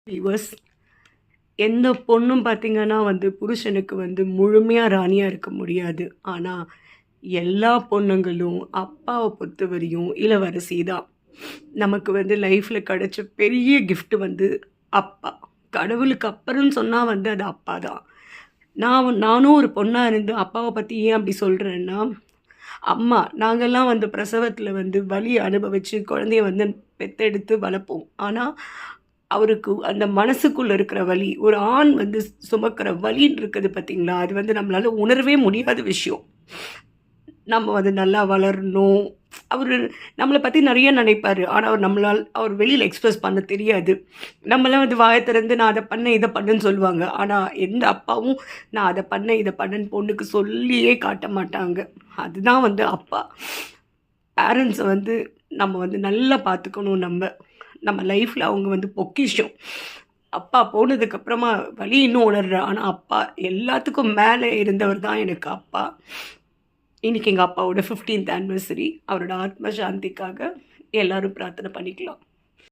Viewers, எந்த பொண்ணும் பார்த்தீங்கன்னா புருஷனுக்கு முழுமையாக ராணியாக இருக்க முடியாது. ஆனால் எல்லா பொண்ணுங்களும் அப்பாவை பொறுத்தவரையும் இளவரசி தான். நமக்கு லைஃப்பில் கிடைச்ச பெரிய கிஃப்ட் அப்பா. கடவுளுக்கு அப்புறம்னு சொன்னால் அது அப்பா தான். நானும் ஒரு பொண்ணாக இருந்து அப்பாவை பற்றி ஏன் அப்படி சொல்கிறேன்னா, அம்மா நாங்கள்லாம் பிரசவத்தில் வலி அனுபவித்து குழந்தைய பெத்தெடுத்து வளர்ப்போம். ஆனால் அவருக்கு அந்த மனசுக்குள்ளே இருக்கிற வலி, ஒரு ஆண் சுமக்கிற வலின்னு இருக்குது பார்த்தீங்களா, அது நம்மளால் உணரவே முடியாத விஷயம். நம்ம நல்லா வளரணும். அவர் நம்மளை பற்றி நிறைய நினைப்பார். ஆனால் அவர் வெளியில் எக்ஸ்ப்ரெஸ் பண்ண தெரியாது. நம்மளாம் வாயை திறந்து நான் அதை பண்ணேன் இதை பண்ணேன்னு சொல்லுவாங்க. ஆனால் எந்த அப்பாவும் நான் அதை பண்ணேன் இதை பண்ணேன்னு பொண்ணுக்கு சொல்லியே காட்ட மாட்டாங்க. அதுதான் அப்பா. பேரண்ட்ஸை நம்ம நல்லா பார்த்துக்கணும். நம்ம லைஃப்பில் அவங்க பொக்கிஷம். அப்பா போனதுக்கப்புறமா வலி இன்னும் உணர்றேன். ஆனால் அப்பா எல்லாத்துக்கும் மேலே இருந்தவர் தான் எனக்கு அப்பா. இன்றைக்கி எங்கள் அப்பாவோட 15th ஆனிவர்சரி. அவரோட ஆத்ம சாந்திக்காக எல்லோரும் பிரார்த்தனை பண்ணிக்கலாம்.